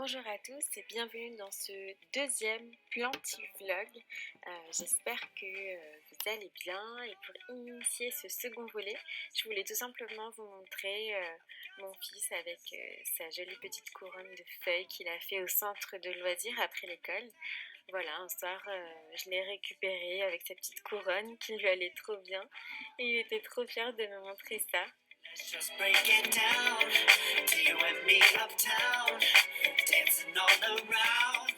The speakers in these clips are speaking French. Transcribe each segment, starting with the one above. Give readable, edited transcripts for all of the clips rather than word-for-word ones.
Bonjour à tous et bienvenue dans ce deuxième planti-vlog. J'espère que vous allez bien et pour initier ce second volet, je voulais tout simplement vous montrer mon fils avec sa jolie petite couronne de feuilles qu'il a fait au centre de loisirs après l'école. Voilà, un soir, je l'ai récupéré avec sa petite couronne qui lui allait trop bien et il était trop fier de me montrer ça. Just break it down to you and me uptown, dancing all around.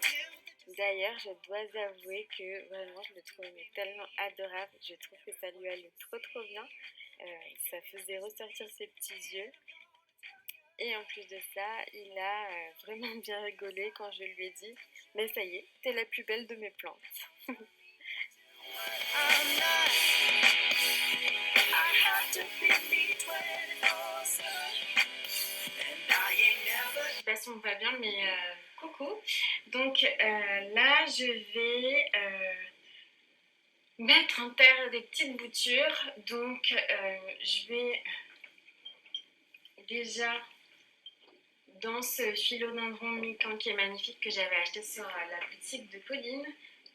D'ailleurs, je dois avouer que vraiment je le trouvais tellement adorable. Je trouve que ça lui allait trop bien. Ça faisait ressortir ses petits yeux. Et en plus de ça, il a vraiment bien rigolé quand je lui ai dit « Mais ça y est, t'es la plus belle de mes plantes ». Je sais pas si on va bien, mais coucou. Donc là, je vais mettre en terre des petites boutures. Donc je vais déjà dans ce philodendron mikan qui est magnifique que j'avais acheté sur la boutique de Pauline,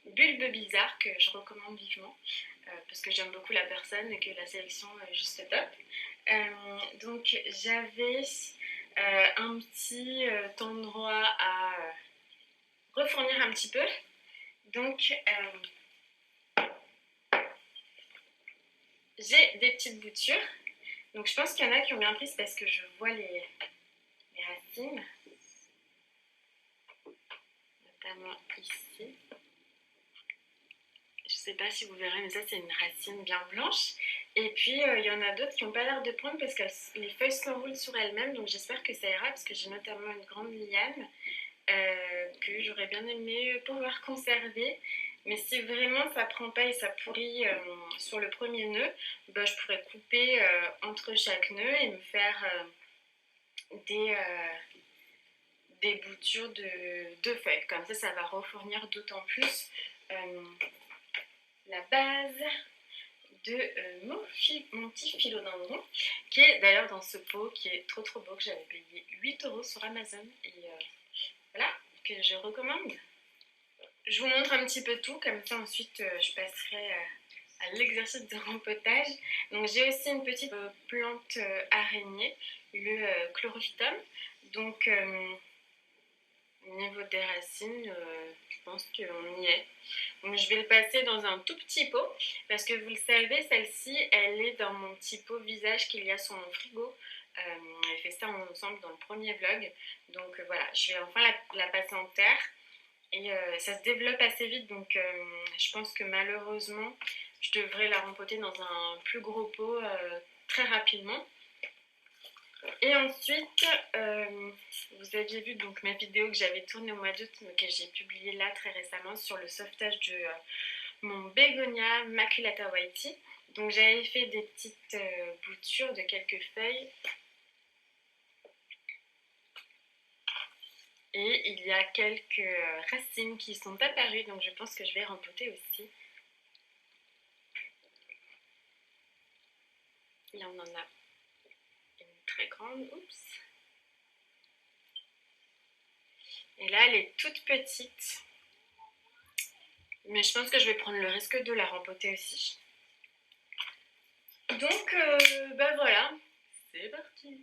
Bulbe Bizarre, que je recommande vivement parce que j'aime beaucoup la personne et que la sélection est juste top. Donc j'avais un petit endroit à refournir un petit peu. Donc j'ai des petites boutures. Donc je pense qu'il y en a qui ont bien pris parce que je vois les racines, notamment ici. Je sais pas si vous verrez, mais ça c'est une racine bien blanche. Et puis il y en a d'autres qui n'ont pas l'air de prendre parce que les feuilles s'enroulent sur elles-mêmes. Donc j'espère que ça ira parce que j'ai notamment une grande liane que j'aurais bien aimé pouvoir conserver. Mais si vraiment ça prend pas et ça pourrit sur le premier nœud, bah, je pourrais couper entre chaque nœud et me faire des boutures de feuilles. Comme ça va refournir d'autant plus la base de mon petit philodendron, qui est d'ailleurs dans ce pot qui est trop beau, que j'avais payé 8 € sur Amazon. Et voilà, que je recommande. Je vous montre un petit peu tout, comme ça ensuite je passerai à l'exercice de rempotage. Donc j'ai aussi une petite plante araignée, le chlorophytum. Donc au niveau des racines, je pense qu'on y est. Donc je vais le passer dans un tout petit pot, parce que vous le savez, celle-ci, elle est dans mon petit pot visage qu'il y a sur mon frigo. On avait fait ça ensemble dans le premier vlog. Donc voilà, je vais enfin la passer en terre. Et ça se développe assez vite, donc je pense que malheureusement, je devrais la rempoter dans un plus gros pot très rapidement. Et ensuite, vous aviez vu donc ma vidéo que j'avais tournée au mois d'août, que j'ai publiée là très récemment sur le sauvetage de mon bégonia maculata whitey. Donc j'avais fait des petites boutures de quelques feuilles. Et il y a quelques racines qui sont apparues, donc je pense que je vais rempoter aussi. Là on en a une très grande, oups. Et là elle est toute petite. Mais je pense que je vais prendre le risque de la rempoter aussi. Donc bah voilà, c'est parti.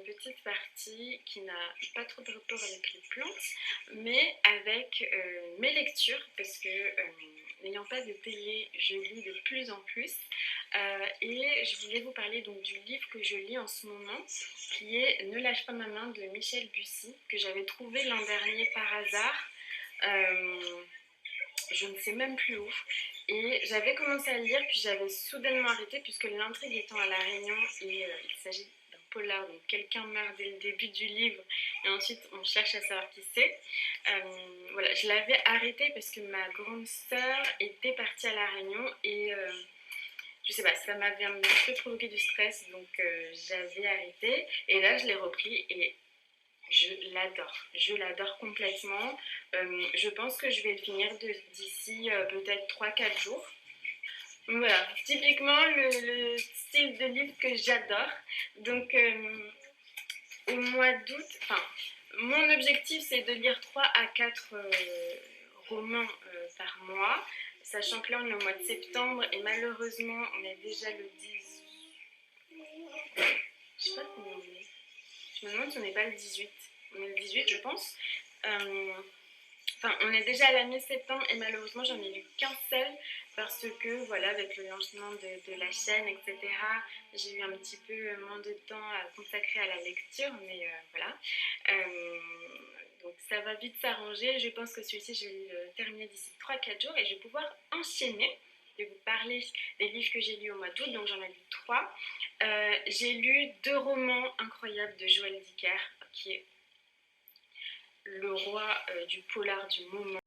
Petite partie qui n'a pas trop de rapport avec les plantes, mais avec mes lectures, parce que n'ayant pas de télé, je lis de plus en plus. Et je voulais vous parler donc du livre que je lis en ce moment, qui est Ne lâche pas ma main de Michel Bussy, que j'avais trouvé l'an dernier par hasard. Je ne sais même plus où. Et j'avais commencé à le lire, puis j'avais soudainement arrêté, puisque l'intrigue étant à La Réunion, et il s'agit d'un polar, donc quelqu'un meurt dès le début du livre, et ensuite on cherche à savoir qui c'est. Voilà, je l'avais arrêté parce que ma grande sœur était partie à La Réunion, et je sais pas, ça m'avait un petit peu provoqué du stress, donc j'avais arrêté, et là je l'ai repris, et je l'adore complètement. Je pense que je vais le finir d'ici peut-être 3 4 jours. Voilà, typiquement le style de livre que j'adore. Donc au mois d'août, enfin, mon objectif c'est de lire 3 à 4 romans par mois, sachant que là on est au mois de septembre et malheureusement on est déjà le 10. Je sais pas combien on est. Je me demande si on n'est pas le 18. On est le 18 je pense. Enfin, on est déjà à la mi-septembre et malheureusement j'en ai lu qu'un seul parce que voilà, avec le lancement de la chaîne, etc., j'ai eu un petit peu moins de temps à consacrer à la lecture, mais voilà. Euh, donc ça va vite s'arranger. Je pense que celui-ci, je vais le terminer d'ici 3 4 jours et je vais pouvoir enchaîner. Je vais vous parler des livres que j'ai lus au mois d'août, donc j'en ai lu 3. J'ai lu 2 romans incroyables de Joël Dicker, qui est le roi du polar du moment.